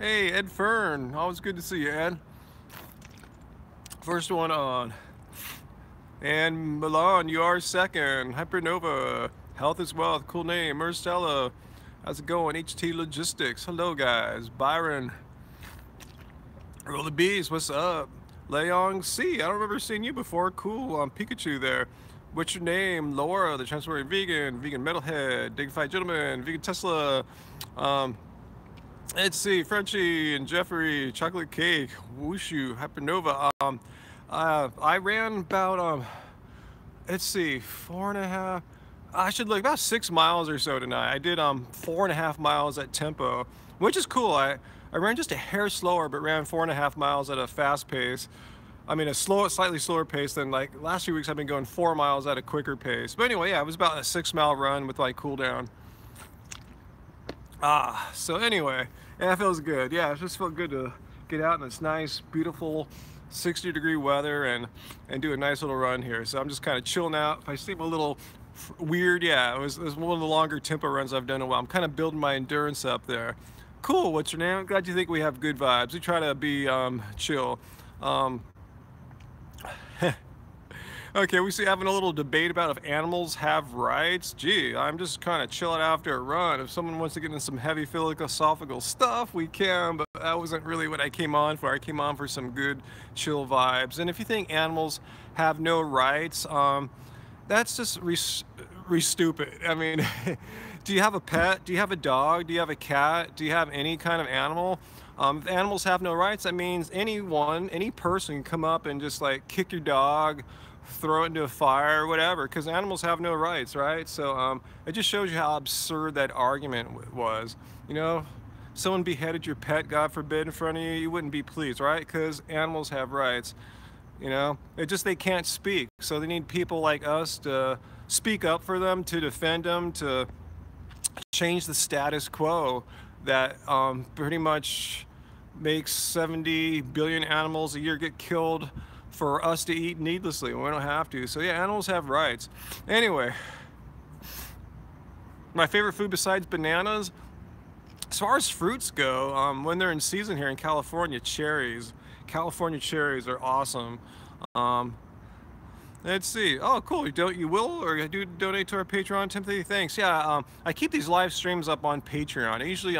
Hey, Ed Fern. Always good to see you, Ed. First one on. And Milan, you are second. Hypernova. Health is wealth. Cool name. Marcella. How's it going? HT Logistics. Hello, guys. Byron. Roll the Bees. What's up? Leong C. I don't remember seeing you before. Cool. Pikachu there. What's your name? Laura, the Transforming Vegan. Vegan Metalhead. Dignified Gentleman. Vegan Tesla. Um, Let's see, Frenchie and Jeffrey, chocolate cake, whooshu, hypernova. I ran about let's see, 4.5. I should look about 6 miles or so tonight. I did 4.5 miles at tempo, which is cool. I ran just a hair slower, but ran 4.5 miles at a fast pace. I mean, slightly slower pace than like last few weeks. I've been going 4 miles at a quicker pace. But anyway, yeah, it was about a 6 mile run with like cool down. So anyway, yeah, it feels good. Yeah, it just felt good to get out in this nice, beautiful 60-degree weather and do a nice little run here. So I'm just kind of chilling out. If I seem a little weird, yeah, it was one of the longer tempo runs I've done in a while. I'm kind of building my endurance up there. Cool, what's your name? Glad you think we have good vibes. We try to be chill. Um, Okay, we see having a little debate about if animals have rights. Gee, I'm just kind of chilling after a run. If someone wants to get into some heavy philosophical stuff, we can, but that wasn't really what I came on for. I came on for some good, chill vibes. And if you think animals have no rights, that's just stupid. I mean, do you have a pet? Do you have a dog? Do you have a cat? Do you have any kind of animal? If animals have no rights, that means anyone, any person can come up and just like kick your dog, throw it into a fire, whatever, because animals have no rights, right? So it just shows you how absurd that argument was. You know, someone beheaded your pet, God forbid, in front of you, you wouldn't be pleased, right? Because animals have rights. You know, it just they can't speak, so they need people like us to speak up for them, to defend them, to change the status quo that pretty much makes 70 billion animals a year get killed for us to eat needlessly. We don't have to. So yeah, animals have rights. Anyway, my favorite food besides bananas, as far as fruits go, when they're in season here in California, cherries. California cherries are awesome. Um, Let's see. Oh, cool. You will or you do donate to our Patreon, Timothy? Thanks. Yeah, I keep these live streams up on Patreon. I usually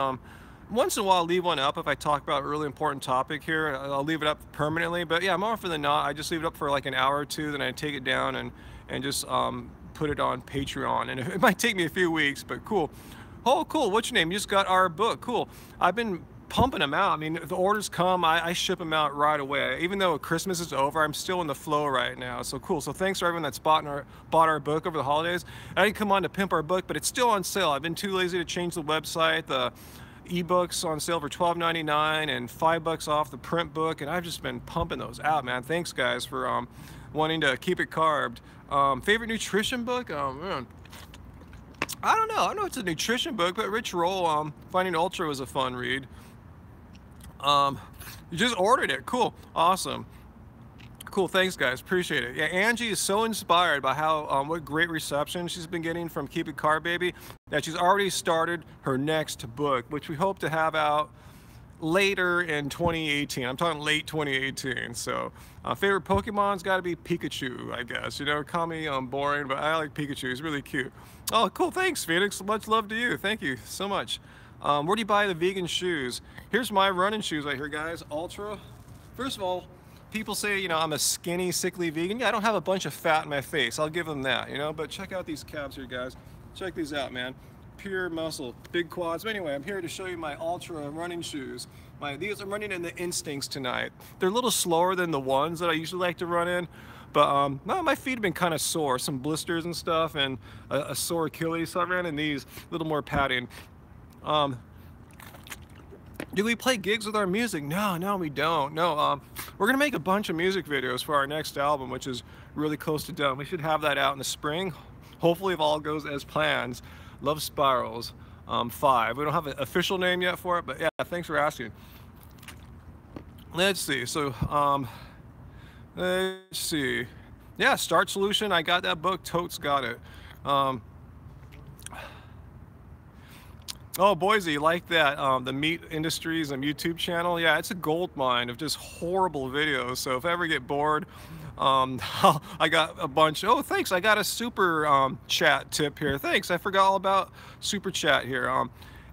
once in a while leave one up if I talk about a really important topic here. I'll leave it up permanently. But yeah, more often than not, I just leave it up for like an hour or two, then I take it down and just put it on Patreon. And it might take me a few weeks, but cool. Oh, cool. What's your name? You just got our book. Cool. I've been pumping them out. I mean, the orders come, I ship them out right away. Even though Christmas is over, I'm still in the flow right now. So cool. So thanks for everyone that's bought our book over the holidays. I didn't come on to pimp our book, but it's still on sale. I've been too lazy to change the website. The ebooks on sale for $12.99 and $5 off the print book, and I've just been pumping those out, man. Thanks, guys, for wanting to keep it carved. Favorite nutrition book? Oh man, I don't know. I know it's a nutrition book, but Rich Roll, Finding Ultra was a fun read. You just ordered it. Cool. Awesome. Cool. Thanks, guys. Appreciate it. Yeah, Angie is so inspired by how what great reception she's been getting from Keep It Car Baby that she's already started her next book, which we hope to have out later in 2018. I'm talking late 2018. So favorite Pokemon's got to be Pikachu, I guess. You know, call me boring, but I like Pikachu. He's really cute. Oh, cool. Thanks, Phoenix. Much love to you. Thank you so much. Where do you buy the vegan shoes? Here's my running shoes right here, guys. Ultra. First of all, people say, you know, I'm a skinny, sickly vegan. Yeah, I don't have a bunch of fat in my face. I'll give them that, you know. But check out these calves here, guys. Check these out, man. Pure muscle, big quads. But anyway, I'm here to show you my Ultra running shoes. These are running in the Instincts tonight. They're a little slower than the ones that I usually like to run in. But no, my feet have been kind of sore, some blisters and stuff, and a sore Achilles. So I ran in these, a little more padding. Do we play gigs with our music? No, we don't. No, we're gonna make a bunch of music videos for our next album, which is really close to done. We should have that out in the spring. Hopefully, if all goes as planned. Love Spirals 5. We don't have an official name yet for it, but yeah, thanks for asking. Let's see. So, let's see. Yeah, Start Solution. I got that book. Totes got it. Oh, Boise, you like that? The Meat Industries YouTube channel? Yeah, it's a gold mine of just horrible videos. So if I ever get bored, I got a bunch. Oh, thanks. I got a super chat tip here. Thanks. I forgot all about super chat here.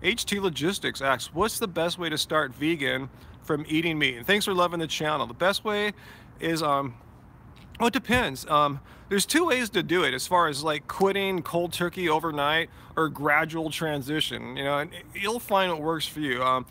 HT Logistics asks, what's the best way to start vegan from eating meat? And thanks for loving the channel. The best way is well, it depends. There's two ways to do it as far as like quitting cold turkey overnight or gradual transition, you know, and you'll find what works for you.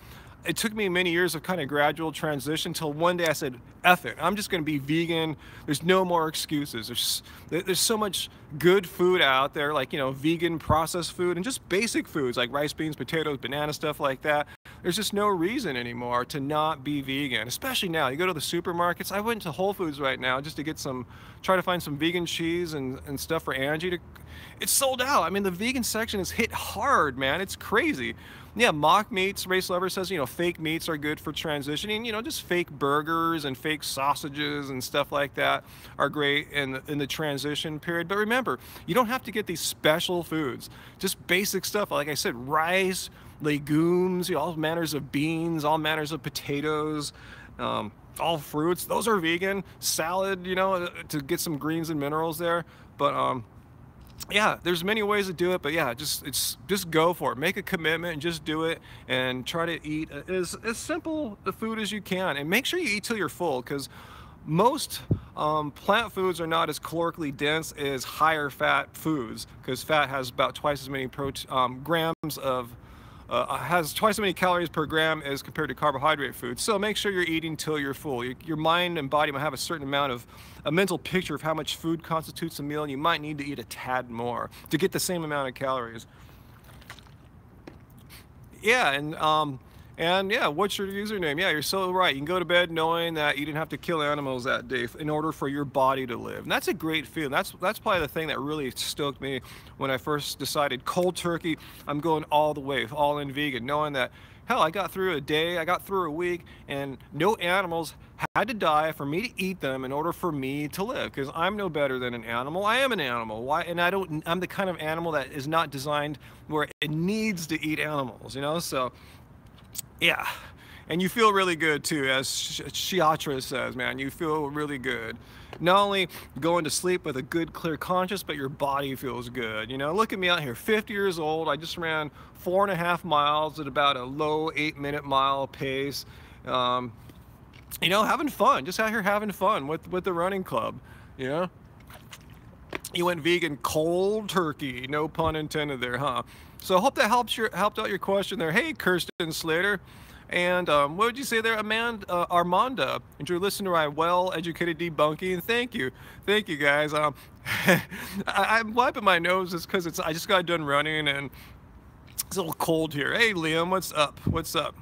It took me many years of kind of gradual transition until one day I said, F it, I'm just going to be vegan. There's no more excuses. There's so much good food out there, like, you know, vegan processed food and just basic foods like rice, beans, potatoes, banana, stuff like that. There's just no reason anymore to not be vegan, especially now. You go to the supermarkets. I went to Whole Foods right now just to get try to find some vegan cheese and stuff for Angie. It's sold out. I mean, the vegan section is hit hard, man. It's crazy. Yeah, mock meats, Race Lover says, you know, fake meats are good for transitioning. You know, just fake burgers and fake sausages and stuff like that are great in the transition period. But remember, you don't have to get these special foods. Just basic stuff, like I said, rice, legumes, you know, all manners of beans, all manners of potatoes, all fruits. Those are vegan. Salad, you know, to get some greens and minerals there. But yeah, there's many ways to do it, but yeah, just go for it. Make a commitment and just do it, and try to eat as simple the food as you can, and make sure you eat till you're full, because most plant foods are not as calorically dense as higher fat foods, because fat has about twice as many grams of has twice as many calories per gram as compared to carbohydrate foods. So make sure you're eating till you're full. Your mind and body might have a certain amount of a mental picture of how much food constitutes a meal, and you might need to eat a tad more to get the same amount of calories. Yeah, and yeah, what's your username? Yeah, you're so right. You can go to bed knowing that you didn't have to kill animals that day in order for your body to live. And that's a great feeling. That's probably the thing that really stoked me when I first decided cold turkey, I'm going all the way, all in vegan, knowing that, hell, I got through a day, I got through a week, and no animals had to die for me to eat them in order for me to live, because I'm no better than an animal. I am an animal. Why? And I'm the kind of animal that is not designed where it needs to eat animals, you know? So yeah, and you feel really good too, as Shiatra says, man, you feel really good. Not only going to sleep with a good, clear conscience, but your body feels good. You know, look at me out here, 50 years old. I just ran 4.5 miles at about a low 8-minute mile pace. You know, having fun, just out here having fun with the running club, you know? You went vegan cold turkey, no pun intended there, huh? So I hope that helped out your question there. Hey, Kirsten Slater. And what would you say there, Armanda? And you're listening to my well-educated debunking. Thank you guys. I'm wiping my nose just because I just got done running and it's a little cold here. Hey, Liam, what's up? What's up?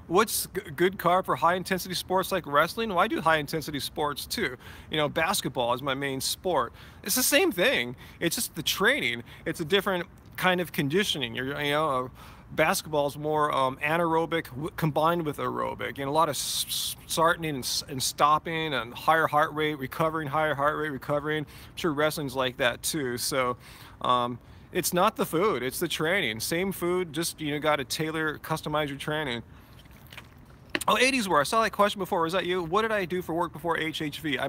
What's good carb for high intensity sports like wrestling? Well, I do high intensity sports too. You know, basketball is my main sport. It's the same thing. It's just the training. It's a different kind of conditioning. You know, basketball is more anaerobic combined with aerobic, and a lot of starting and stopping and higher heart rate, recovering, higher heart rate, recovering. I'm sure wrestling's like that too. So it's not the food, it's the training. Same food, just, you know, got to tailor, customize your training. Oh, 80s War, I saw that question before. Was that you? What did I do for work before HHV?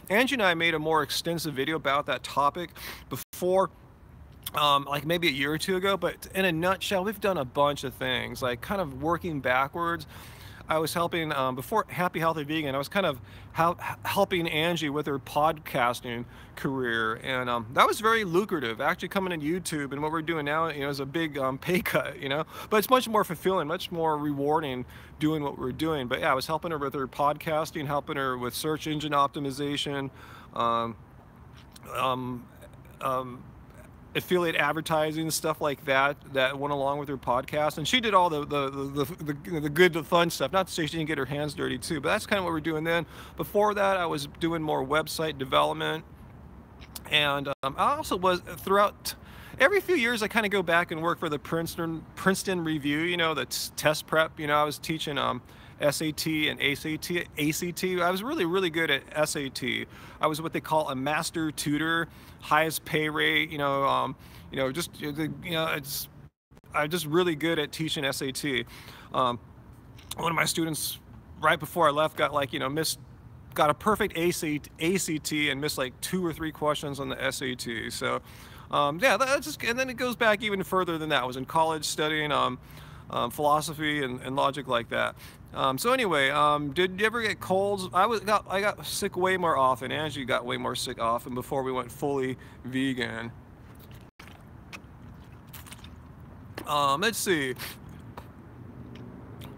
Angie and I made a more extensive video about that topic before, like maybe a year or two ago, but in a nutshell, we've done a bunch of things, like kind of working backwards. I was helping, before Happy Healthy Vegan, I was kind of helping Angie with her podcasting career, and that was very lucrative. Actually coming to YouTube and what we're doing now, you know, is a big pay cut, you know, but it's much more fulfilling, much more rewarding doing what we're doing. But yeah, I was helping her with her podcasting, helping her with search engine optimization, affiliate advertising, stuff like that went along with her podcast, and she did all the good, the fun stuff. Not to say she didn't get her hands dirty too, but that's kind of what we're doing then. Before that, I was doing more website development, and I also was throughout. Every few years, I kind of go back and work for the Princeton Review. You know, the test prep. You know, I was teaching SAT and ACT. I was really good at SAT. I was what they call a master tutor, highest pay rate. You know, just, you know, it's I'm just really good at teaching SAT. Um, One of my students, right before I left, got like, missed, got a perfect ACT and missed like 2 or 3 questions on the SAT. So, yeah, that's just, and then it goes back even further than that. I was in college studying philosophy and logic like that. So anyway, did you ever get colds? I got sick way more often. Angie got way more sick often before we went fully vegan. Let's see.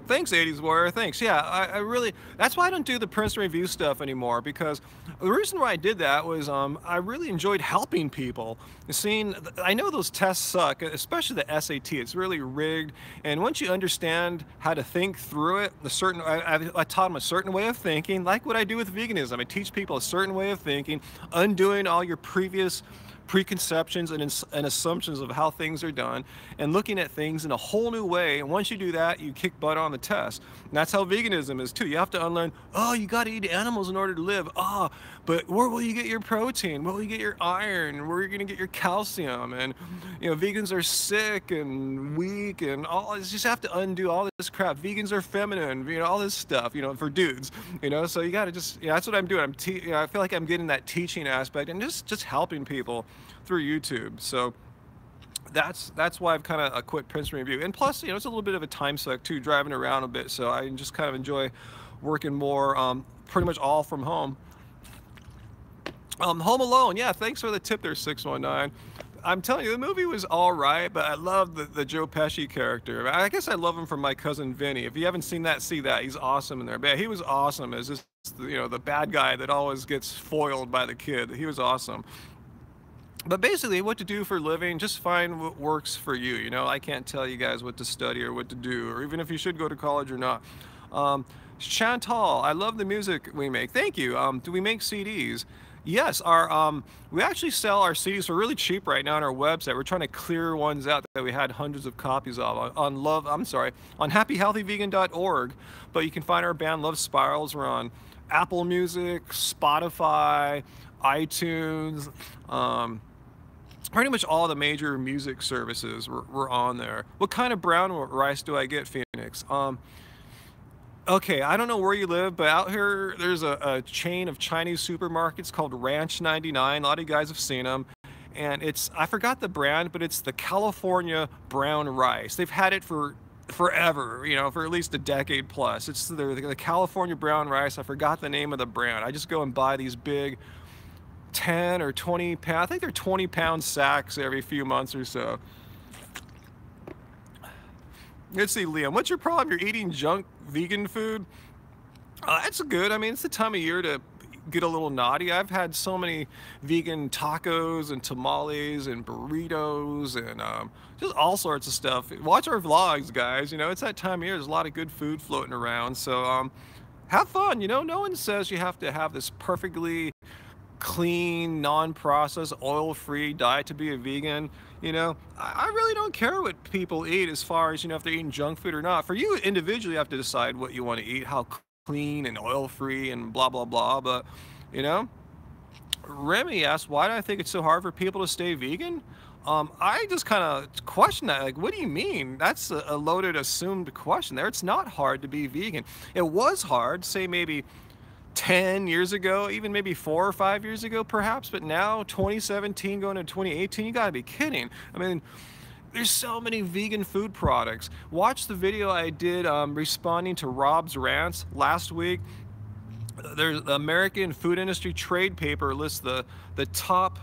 Thanks, 80s Warrior. Thanks. Yeah, I really, that's why I don't do the Princeton Review stuff anymore, because the reason why I did that was I really enjoyed helping people. I know those tests suck, especially the SAT. It's really rigged. And once you understand how to think through it, I taught them a certain way of thinking, like what I do with veganism. I teach people a certain way of thinking, undoing all your previous preconceptions and assumptions of how things are done, and looking at things in a whole new way. And once you do that, you kick butt on the test. And that's how veganism is too. You have to unlearn, oh, you got to eat animals in order to live. Oh, but where will you get your protein? Where will you get your iron? Where are you going to get your calcium? And vegans are sick and weak and all. You just have to undo all this crap. Vegans are feminine. All this stuff. For dudes. So you got to just. That's what I'm doing. I feel like I'm getting that teaching aspect and just helping people through YouTube. So that's why I've kind of quit Princeton Review. And plus, it's a little bit of a time suck too, driving around a bit. So I just kind of enjoy working more, pretty much all from home. Home Alone. Yeah, thanks for the tip there, 619. I'm telling you, the movie was all right, but I love the Joe Pesci character. I guess I love him from My Cousin Vinny. If you haven't seen that, see that. He's awesome in there. But yeah, he was awesome as just, the bad guy that always gets foiled by the kid. He was awesome. But basically, what to do for a living, just find what works for you. I can't tell you guys what to study or what to do, or even if you should go to college or not. Chantal, I love the music we make. Thank you. Do we make CDs? Yes, we actually sell our CDs for really cheap right now on our website. We're trying to clear ones out that we had hundreds of copies of on happyhealthyvegan.org. But you can find our band Love Spirals. We're on Apple Music, Spotify, iTunes, pretty much all the major music services we're on there. What kind of brown rice do I get, Phoenix? Okay, I don't know where you live, but out here there's a chain of Chinese supermarkets called Ranch 99. A lot of you guys have seen them. And I forgot the brand, but it's the California brown rice. They've had it for forever, for at least a decade plus. It's the California brown rice. I forgot the name of the brand. I just go and buy these big 10 or 20 pound, I think they're 20-pound sacks every few months or so. Let's see, Liam, what's your problem? You're eating junk vegan food? That's good. I mean, it's the time of year to get a little naughty. I've had so many vegan tacos and tamales and burritos and just all sorts of stuff. Watch our vlogs, guys. It's that time of year. There's a lot of good food floating around. So have fun. No one says you have to have this perfectly clean, non-processed, oil-free diet to be a vegan. I really don't care what people eat as far as, if they're eating junk food or not. For you individually, you have to decide what you want to eat, how clean and oil-free and blah, blah, blah. But, Remy asked, why do I think it's so hard for people to stay vegan? I just kind of question that. Like, what do you mean? That's a loaded, assumed question there. It's not hard to be vegan. It was hard, say maybe 10 years ago, even maybe 4 or 5 years ago perhaps, but now 2017 going to 2018, you gotta be kidding. I mean, there's so many vegan food products. Watch the video I did responding to Rob's rants last week. There's the American Food Industry Trade Paper lists the top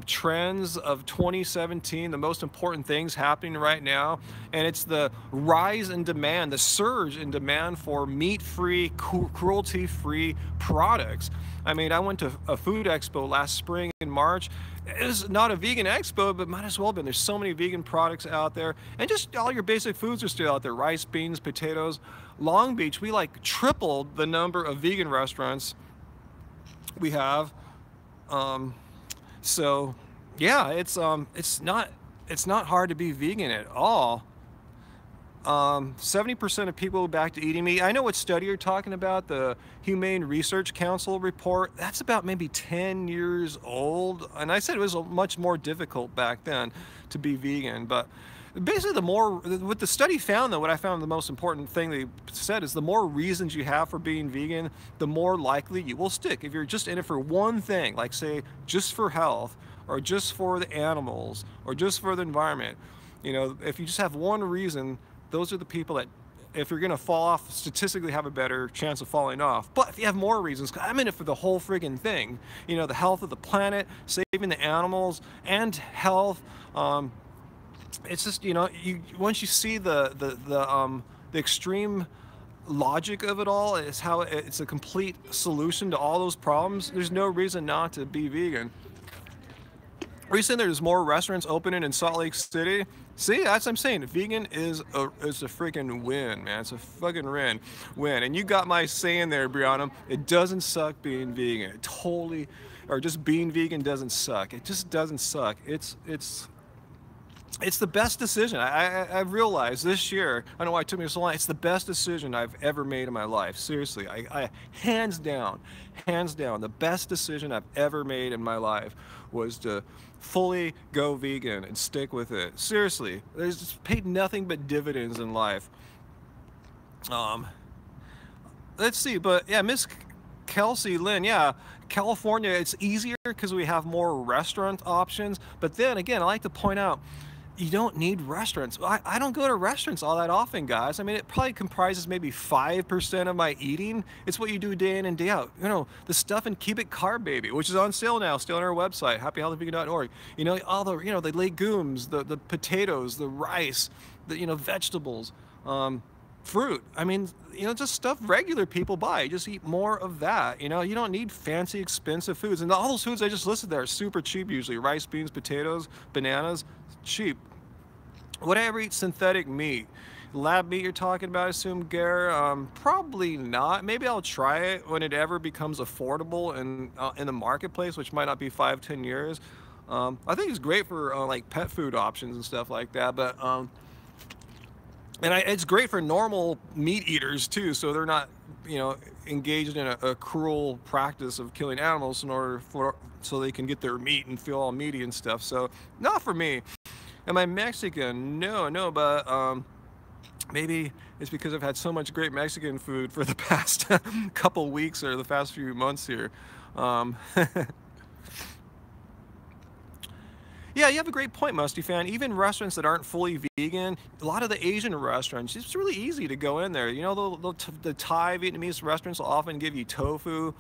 trends of 2017, the most important things happening right now, and it's the rise in demand, the surge in demand for meat-free, cruelty-free products. I mean, I went to a food expo last spring in March. It was not a vegan expo, but might as well have been. There's so many vegan products out there, and just all your basic foods are still out there: rice, beans, potatoes. Long Beach, we like tripled the number of vegan restaurants we have. So yeah, it's not hard to be vegan at all. 70% of people go back to eating meat. I know what study you're talking about, the Humane Research Council report. That's about maybe 10 years old. And I said it was much more difficult back then to be vegan. But Basically, the more, what the study found, though, what I found the most important thing they said is the more reasons you have for being vegan, the more likely you will stick. If you're just in it for one thing, like say just for health, or just for the animals, or just for the environment, you know, if you just have one reason, those are the people that, if you're gonna fall off, statistically have a better chance of falling off. But if you have more reasons, 'cause I'm in it for the whole friggin' thing, you know, the health of the planet, saving the animals, and health. It's just, you know, once you see the extreme logic of it all, is how it's a complete solution to all those problems. There's no reason not to be vegan. Recently, there's more restaurants opening in Salt Lake City. See, that's what I'm saying. Vegan is a freaking win, man. It's a fucking win. And you got my saying there, Brianna. It doesn't suck being vegan. It totally, or just being vegan doesn't suck. It just doesn't suck. It's the best decision. I've realized this year, I don't know why it took me so long, it's the best decision I've ever made in my life. Seriously, I hands down, the best decision I've ever made in my life was to fully go vegan and stick with it. Seriously, there's just paid nothing but dividends in life. Let's see, but yeah, Miss Kelsey Lynn, yeah, California, it's easier because we have more restaurant options. But then again, I like to point out, you don't need restaurants. I don't go to restaurants all that often, guys. I mean, it probably comprises maybe 5% of my eating. It's what you do day in and day out. You know, the stuff in Cubic Carb Baby, which is on sale now, still on our website, happyhealthyvegan.org. You know, all the, you know, the legumes, the potatoes, the rice, the, you know, vegetables, fruit. I mean, you know, just stuff regular people buy. Just eat more of that. You know, you don't need fancy, expensive foods. And all those foods I just listed there are super cheap usually. Rice, beans, potatoes, bananas, cheap. Would I ever eat synthetic meat? Lab meat you're talking about, I assume, Gare? Probably not. Maybe I'll try it when it ever becomes affordable in the marketplace, which might not be 5-10 years. I think it's great for like pet food options and stuff like that, but it's great for normal meat eaters too, so they're not, you know, engaged in a cruel practice of killing animals in order so they can get their meat and feel all meaty and stuff. So not for me. Am I Mexican? No, but maybe it's because I've had so much great Mexican food for the past couple weeks or the past few months here. Yeah, you have a great point, Musty Fan. Even restaurants that aren't fully vegan, a lot of the Asian restaurants, it's really easy to go in there. You know, the Thai, Vietnamese restaurants will often give you tofu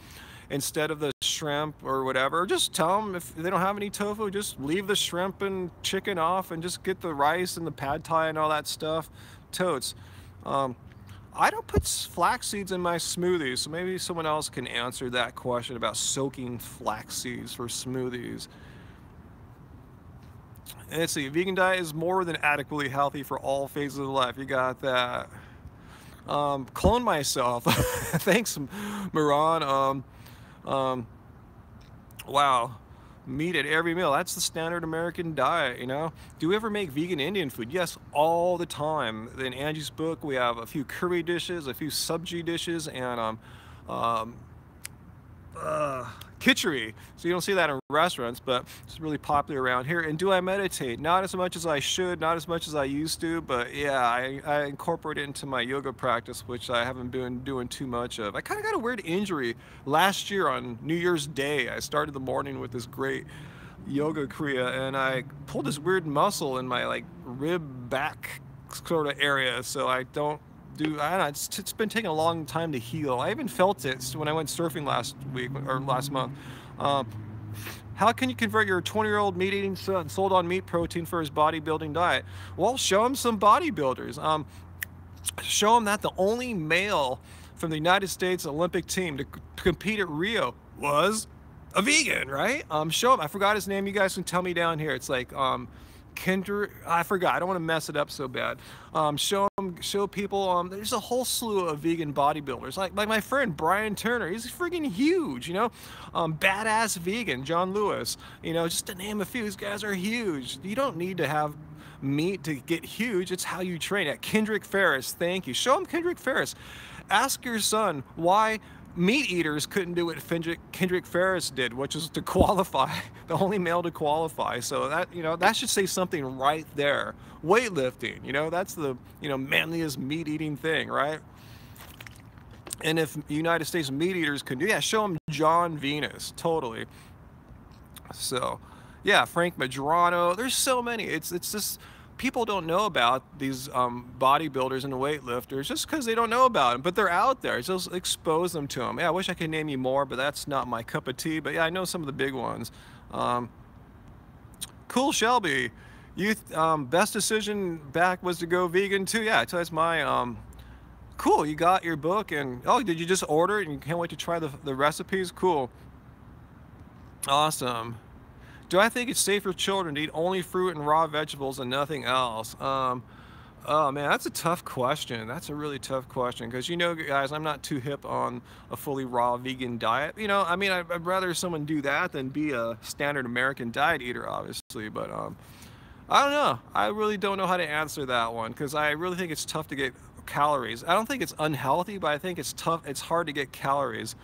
instead of the shrimp or whatever. Or just tell them if they don't have any tofu, just leave the shrimp and chicken off and just get the rice and the pad thai and all that stuff. Totes. I don't put flax seeds in my smoothies, so maybe someone else can answer that question about soaking flax seeds for smoothies. And let's see, vegan diet is more than adequately healthy for all phases of life. You got that. Clone myself. Thanks, Moran. Wow. Meat at every meal. That's the standard American diet, you know? Do we ever make vegan Indian food? Yes, all the time. In Angie's book, we have a few curry dishes, a few sabji dishes, and khichdi. So you don't see that in restaurants, but it's really popular around here. And do I meditate? Not as much as I should, not as much as I used to, but yeah, I incorporate it into my yoga practice, which I haven't been doing too much of. I kind of got a weird injury last year on New Year's Day. I started the morning with this great yoga kriya, and I pulled this weird muscle in my like rib back sort of area, so I don't know, it's been taking a long time to heal. I even felt it when I went surfing last week or last month. How can you convert your 20-year-old meat-eating son sold on meat protein for his bodybuilding diet? Well, show him some bodybuilders. Show him that the only male from the United States Olympic team to compete at Rio was a vegan, right? Show him. I forgot his name. You guys can tell me down here. It's like Kendrick, I forgot. I don't want to mess it up so bad. Show people. There's a whole slew of vegan bodybuilders, like my friend Brian Turner. He's freaking huge, you know. Badass vegan John Lewis. You know, just to name a few. These guys are huge. You don't need to have meat to get huge. It's how you train. At Kendrick Ferris, thank you. Show him Kendrick Ferris. Ask your son why meat eaters couldn't do what Kendrick Ferris did, which is to qualify, the only male to qualify. So that, that should say something right there. Weightlifting, that's the, manliest meat eating thing, right? And if United States meat eaters could do, yeah, show them John Venus, totally. So, yeah, Frank Madrano. There's so many. It's just people don't know about these bodybuilders and weightlifters just because they don't know about them, but they're out there. Just expose them to them. Yeah, I wish I could name you more, but that's not my cup of tea. But yeah, I know some of the big ones. Cool Shelby, best decision back was to go vegan too. Yeah, so that's my cool. You got your book, and oh, did you just order it and you can't wait to try the recipes? Cool. Awesome. Do I think it's safe for children to eat only fruit and raw vegetables and nothing else? Oh man, that's a tough question. That's a really tough question because guys, I'm not too hip on a fully raw vegan diet. I mean, I'd rather someone do that than be a standard American diet eater, obviously. But I don't know. I really don't know how to answer that one because I really think it's tough to get calories. I don't think it's unhealthy, but I think it's tough. It's hard to get calories.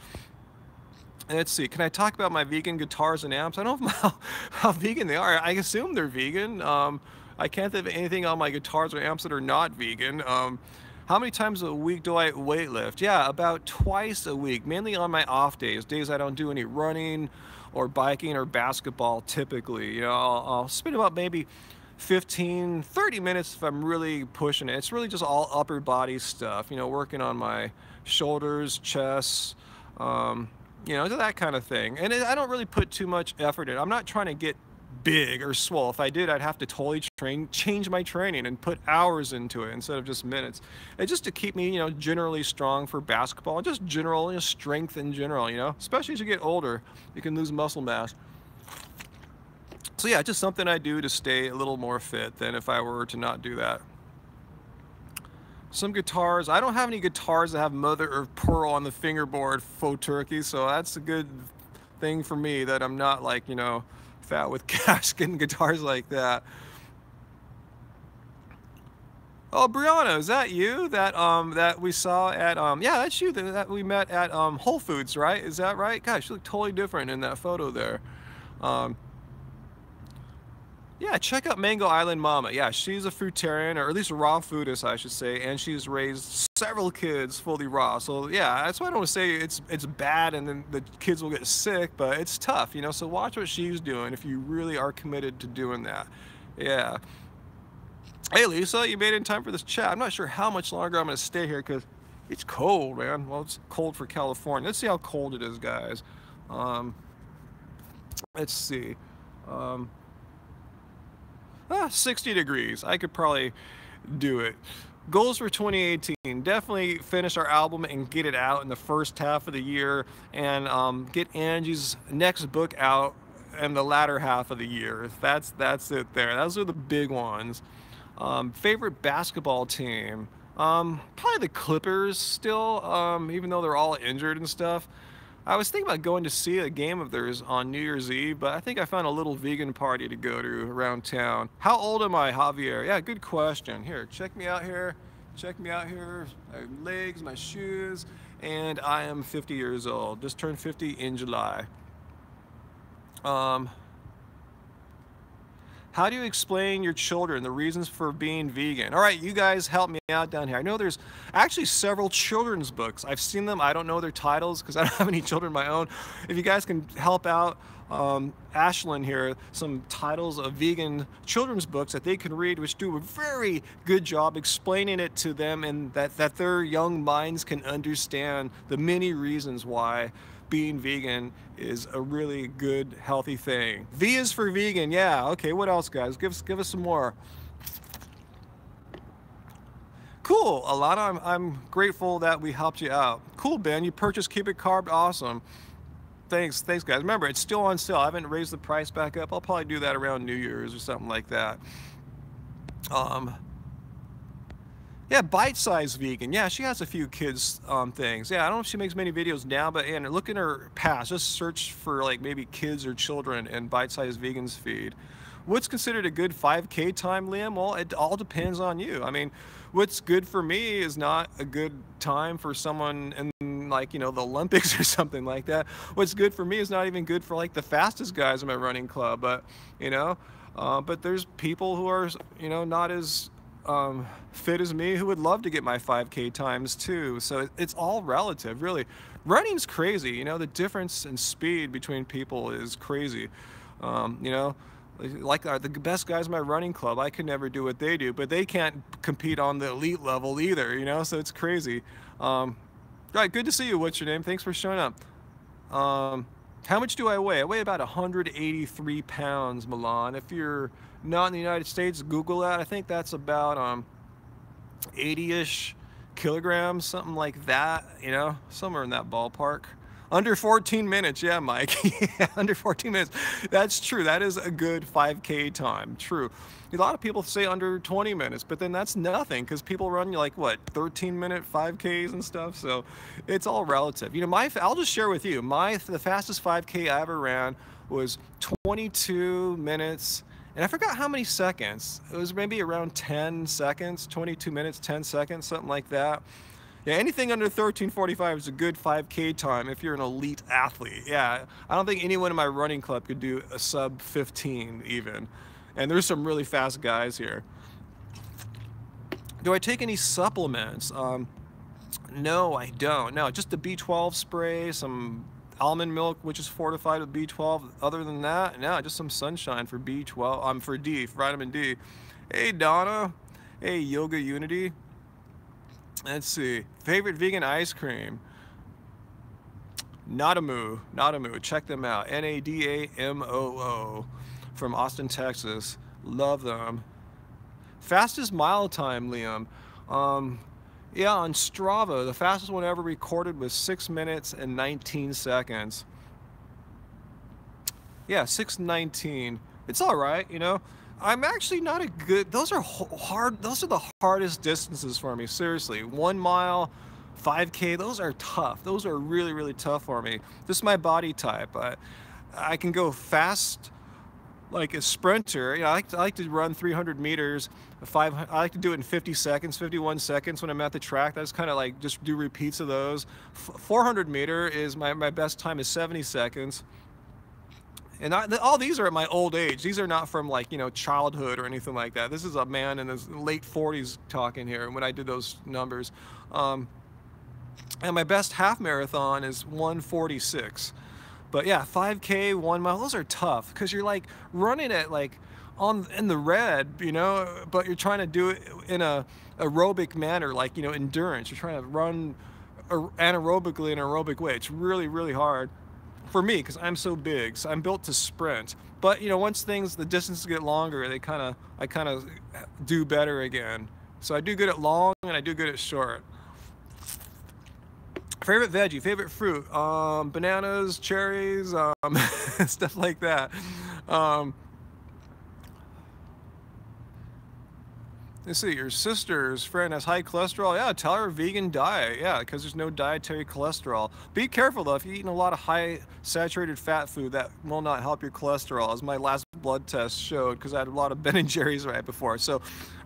Let's see, can I talk about my vegan guitars and amps? I don't know how vegan they are. I assume they're vegan. I can't think of anything on my guitars or amps that are not vegan. How many times a week do I weightlift? Yeah, about twice a week, mainly on my off days I don't do any running or biking or basketball typically. I'll spend about maybe 15, 30 minutes if I'm really pushing it. It's really just all upper body stuff, working on my shoulders, chest, that kind of thing. And I don't really put too much effort in. I'm not trying to get big or swole. If I did, I'd have to totally change my training and put hours into it instead of just minutes. And just to keep me, generally strong for basketball, just general, strength in general, especially as you get older, you can lose muscle mass. So yeah, just something I do to stay a little more fit than if I were to not do that. Some guitars, I don't have any guitars that have mother of pearl on the fingerboard, faux turkey, so that's a good thing for me that I'm not like, fat with casket and guitars like that. Oh, Brianna, is that you that we saw at yeah, that's you that we met at Whole Foods, right? Is that right? Gosh, you look totally different in that photo there. Yeah, check out Mango Island Mama. Yeah, she's a fruitarian, or at least a raw foodist, I should say, and she's raised several kids fully raw. So yeah, that's why I don't want to say it's bad and then the kids will get sick, but it's tough, So watch what she's doing if you really are committed to doing that. Yeah. Hey Lisa, you made it in time for this chat. I'm not sure how much longer I'm going to stay here because it's cold, man. Well, it's cold for California. Let's see how cold it is, guys. Let's see. 60 degrees. I could probably do it. Goals for 2018, definitely finish our album and get it out in the first half of the year, and get Angie's next book out in the latter half of the year. That's it there. Those are the big ones. Favorite basketball team, probably the Clippers still, even though they're all injured and stuff. I was thinking about going to see a game of theirs on New Year's Eve, but I think I found a little vegan party to go to around town. How old am I, Javier? Yeah, good question. Here, check me out here. Check me out here. My legs, my shoes, and I am 50 years old. Just turned 50 in July. How do you explain your children the reasons for being vegan? All right, you guys help me out down here. I know there's actually several children's books. I've seen them. I don't know their titles because I don't have any children of my own. If you guys can help out Ashlyn here, some titles of vegan children's books that they can read, which do a very good job explaining it to them, and that their young minds can understand the many reasons why being vegan is a really good, healthy thing. V is for vegan. Yeah. Okay. What else, guys? Give us some more. Cool, Alana. I'm grateful that we helped you out. Cool, Ben. You purchased Keep It Carb. Awesome. Thanks, guys. Remember, it's still on sale. I haven't raised the price back up. I'll probably do that around New Year's or something like that. Yeah, Bite Size Vegan. Yeah, she has a few kids things. Yeah, I don't know if she makes many videos now, but and look in her past. Just search for like maybe kids or children and Bite Size Vegan's feed. What's considered a good 5K time, Liam? Well, it all depends on you. I mean, what's good for me is not a good time for someone in like, you know, the Olympics or something like that. What's good for me is not even good for like the fastest guys in my running club, but you know, but there's people who are, you know, not as fit as me who would love to get my 5K times too. So it's all relative, really. Running's crazy, you know, the difference in speed between people is crazy. You know, like the best guys in my running club, I could never do what they do, but they can't compete on the elite level either, you know, so it's crazy. Right, good to see you. What's your name? Thanks for showing up. How much do I weigh? I weigh about 183 pounds, Milan. If you're not in the United States, Google that. I think that's about 80-ish kilograms, something like that, you know, somewhere in that ballpark. Under 14 minutes, yeah, Mike. Yeah, under 14 minutes. That's true. That is a good 5K time. True. A lot of people say under 20 minutes, but then that's nothing because people run like what 13-minute 5Ks and stuff. So it's all relative. You know, I'll just share with you. The fastest 5K I ever ran was 22 minutes. And I forgot how many seconds. It was maybe around 10 seconds, 22 minutes, 10 seconds, something like that. Yeah, anything under 13:45 is a good 5K time if you're an elite athlete. Yeah, I don't think anyone in my running club could do a sub 15 even. And there's some really fast guys here. Do I take any supplements? No, I don't. No, just the B12 spray, some almond milk, which is fortified with B12. Other than that, no, just some sunshine for B12. For D, for vitamin D. Hey, Donna. Hey, Yoga Unity. Let's see. Favorite vegan ice cream? Nadamoo. Nadamoo. Check them out. N-A-D-A-M-O-O. From Austin, Texas. Love them. Fastest mile time, Liam. Yeah, on Strava, the fastest one ever recorded was 6 minutes and 19 seconds. Yeah, 6:19. It's all right, you know. I'm actually not a good, those are hard, those are the hardest distances for me, seriously. 1 mile, 5K, those are tough. Those are really, really tough for me. This is my body type. I can go fast like a sprinter. You know, I like to run 300 meters, I like to do it in 50 seconds, 51 seconds when I'm at the track. That's kind of like just do repeats of those. 400 meter is my best time is 70 seconds. And all these are at my old age. These are not from like, you know, childhood or anything like that. This is a man in his late 40s talking here when I did those numbers. And my best half marathon is 1:46. But yeah, 5K, 1 mile, those are tough because you're like running at like in the red, you know, but you're trying to do it in a aerobic manner, like, you know, endurance. You're trying to run anaerobically in an aerobic way. It's really, really hard. For me, because I'm so big, so I'm built to sprint. But you know, once the distances get longer, I kind of do better again. So I do good at long and I do good at short. Favorite veggie, favorite fruit, bananas, cherries, stuff like that. Let's see, your sister's friend has high cholesterol. Yeah, tell her vegan diet. Yeah, because there's no dietary cholesterol. Be careful though, if you're eating a lot of high saturated fat food, that will not help your cholesterol, as my last blood test showed, because I had a lot of Ben & Jerry's right before. So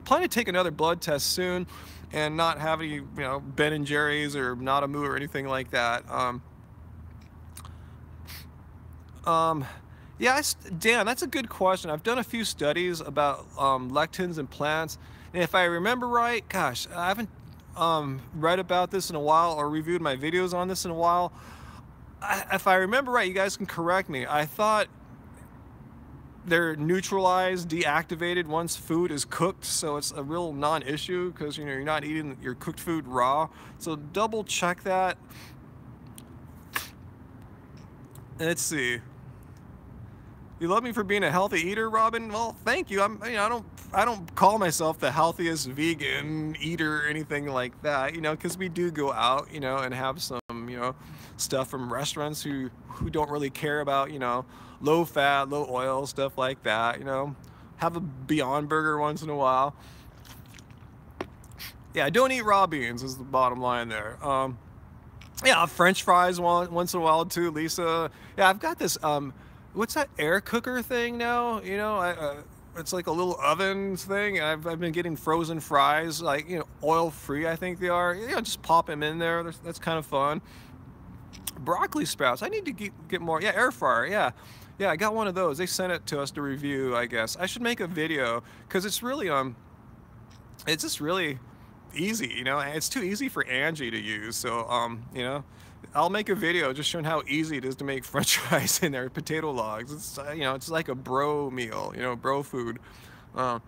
plan to take another blood test soon and not have any, you know, Ben & Jerry's or Nadamoo or anything like that. Yeah, Dan, that's a good question. I've done a few studies about lectins in plants. And if I remember right, gosh, I haven't read about this in a while or reviewed my videos on this in a while. If I remember right, you guys can correct me. I thought they're neutralized, deactivated once food is cooked, so it's a real non-issue because, you know, you're not eating your cooked food raw. So double check that. Let's see. You love me for being a healthy eater, Robin? Well, thank you. I don't call myself the healthiest vegan eater or anything like that, you know, because we do go out, you know, and have some, you know, stuff from restaurants who don't really care about, you know, low fat, low oil, stuff like that, you know. Have a Beyond Burger once in a while. Yeah, don't eat raw beans is the bottom line there. Yeah, French fries once in a while too, Lisa. Yeah, I've got this, what's that air cooker thing now? You know, it's like a little oven thing. I've been getting frozen fries, like, you know, oil free, I think they are. You know, just pop them in there. That's kind of fun. Broccoli sprouts. I need to get more. Yeah, air fryer. Yeah. Yeah, I got one of those. They sent it to us to review, I guess. I should make a video because it's just really easy, you know. It's too easy for Angie to use. So, you know, I'll make a video just showing how easy it is to make French fries in there, potato logs. It's you know, it's like a bro meal, you know, bro food. Uh,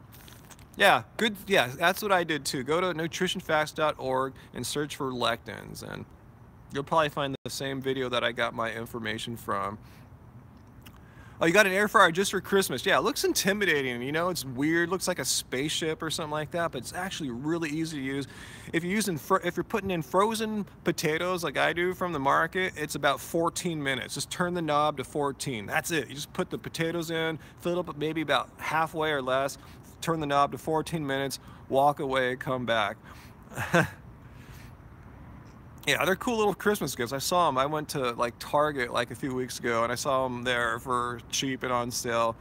yeah, good. Yeah, that's what I did too. Go to nutritionfacts.org and search for lectins, and you'll probably find the same video that I got my information from. Oh, you got an air fryer just for Christmas. Yeah, it looks intimidating, you know, it's weird, looks like a spaceship or something like that, but it's actually really easy to use. If you're putting in frozen potatoes like I do from the market, it's about 14 minutes. Just turn the knob to 14. That's it. You just put the potatoes in, fill it up maybe about halfway or less, turn the knob to 14 minutes, walk away, come back. Yeah, they're cool little Christmas gifts. I saw them. I went to like Target like a few weeks ago, and I saw them there for cheap and on sale.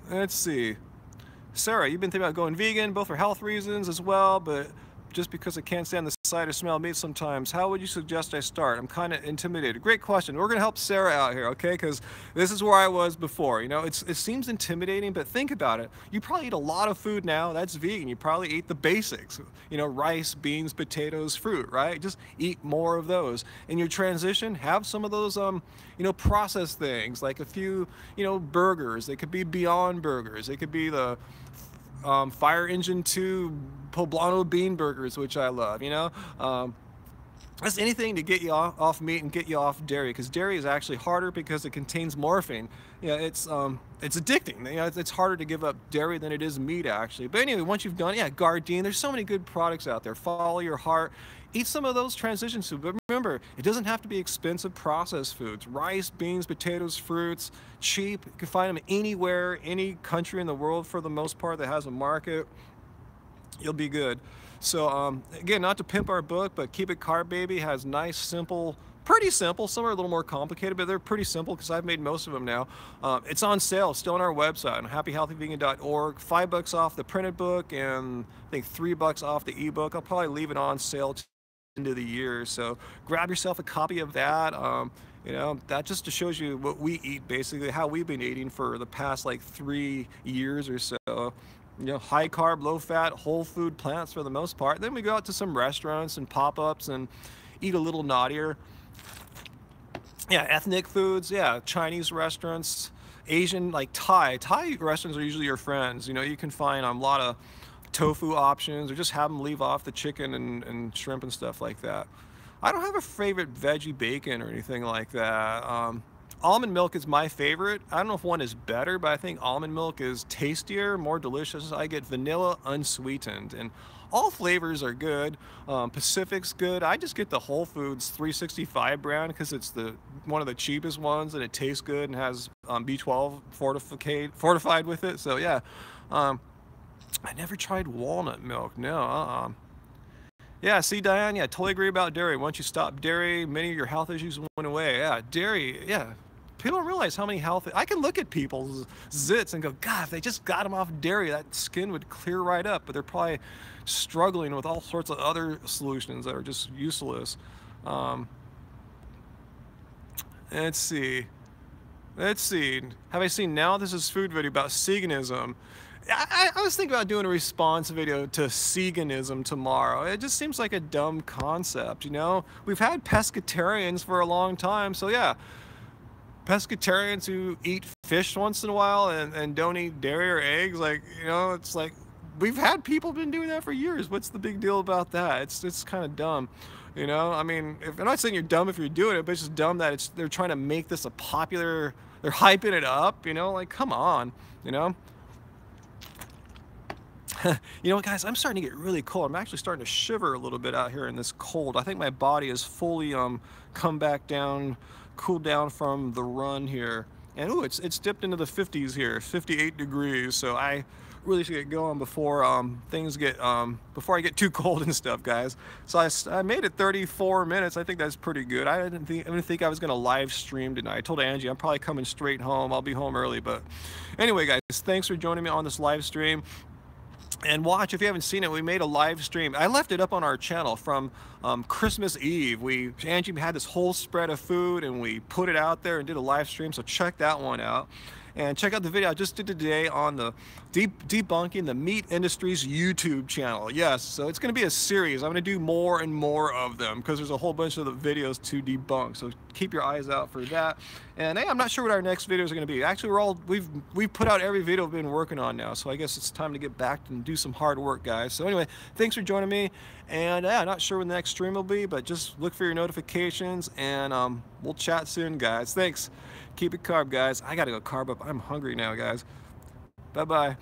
Let's see. Sarah, you've been thinking about going vegan, both for health reasons as well, but just because I can't stand the sight or smell of meat sometimes. How would you suggest I start? I'm kind of intimidated. Great question. We're going to help Sarah out here, okay? Because this is where I was before. You know, it seems intimidating, but think about it. You probably eat a lot of food now that's vegan. You probably eat the basics. You know, rice, beans, potatoes, fruit, right? Just eat more of those. In your transition, have some of those, you know, processed things, like a few, you know, burgers. They could be Beyond Burgers. They could be the Fire Engine 2 poblano bean burgers, which I love, you know. Just anything to get you off meat and get you off dairy, because dairy is actually harder because it contains morphine. Yeah, it's addicting. You know, it's harder to give up dairy than it is meat, actually. But anyway, once you've done, yeah, Gardein. There's so many good products out there. Follow your heart. Eat some of those transition foods. But remember, it doesn't have to be expensive processed foods. Rice, beans, potatoes, fruits, cheap. You can find them anywhere, any country in the world for the most part that has a market. You'll be good. So again, not to pimp our book, but Keep It Carb Baby has nice, simple, pretty simple. Some are a little more complicated, but they're pretty simple because I've made most of them now. It's on sale, still on our website, on happyhealthyvegan.org. $5 off the printed book, and I think $3 off the ebook. I'll probably leave it on sale into the year. So grab yourself a copy of that. You know, that just shows you what we eat, basically, how we've been eating for the past like 3 years or so. You know, high carb, low fat, whole food plants for the most part. Then we go out to some restaurants and pop-ups and eat a little naughtier. Yeah, ethnic foods, yeah, Chinese restaurants, Asian, like Thai restaurants are usually your friends. You know, you can find a lot of tofu options, or just have them leave off the chicken and shrimp and stuff like that. I don't have a favorite veggie bacon or anything like that. Almond milk is my favorite. I don't know if one is better, but I think almond milk is tastier, more delicious. I get vanilla unsweetened, and all flavors are good. Pacific's good. I just get the Whole Foods 365 brand because it's one of the cheapest ones, and it tastes good and has B12 fortified with it. So yeah, I never tried walnut milk. No. Yeah, see, Diane, yeah, totally agree about dairy. Once you stop dairy, many of your health issues went away. Yeah, dairy, yeah. People don't realize how many I can look at people's zits and go, God, if they just got them off dairy, that skin would clear right up. But they're probably struggling with all sorts of other solutions that are just useless. Let's see. Have I seen Now This Is Food video about veganism? I was thinking about doing a response video to veganism tomorrow. It just seems like a dumb concept, you know? We've had pescatarians for a long time, so yeah. Pescatarians who eat fish once in a while and don't eat dairy or eggs, like, you know, it's like, we've had people been doing that for years. What's the big deal about that? It's kind of dumb, you know? I mean, I'm not saying you're dumb if you're doing it, but it's just dumb that they're trying to make this a popular, they're hyping it up, you know? Like, come on, you know? You know, guys, I'm starting to get really cold. I'm actually starting to shiver a little bit out here in this cold. I think my body has fully come back down, cooled down from the run here. And ooh, it's dipped into the 50s here, 58 degrees. So I really should get going before before I get too cold and stuff, guys. So I made it 34 minutes. I think that's pretty good. I didn't think I was gonna live stream tonight. I told Angie I'm probably coming straight home. I'll be home early, but anyway, guys, thanks for joining me on this live stream. And watch, if you haven't seen it, we made a live stream. I left it up on our channel from Christmas Eve. Angie had this whole spread of food and we put it out there and did a live stream, so check that one out. And check out the video I just did today on the debunking the meat industry's YouTube channel. Yes, so it's going to be a series. I'm going to do more and more of them because there's a whole bunch of the videos to debunk. So keep your eyes out for that. And hey, I'm not sure what our next videos are going to be. Actually, we've put out every video we've been working on now. So I guess it's time to get back and do some hard work, guys. So anyway, thanks for joining me. And yeah, I'm not sure when the next stream will be, but just look for your notifications and we'll chat soon, guys. Thanks. Keep it carb, guys. I gotta go carb up. I'm hungry now, guys. Bye-bye.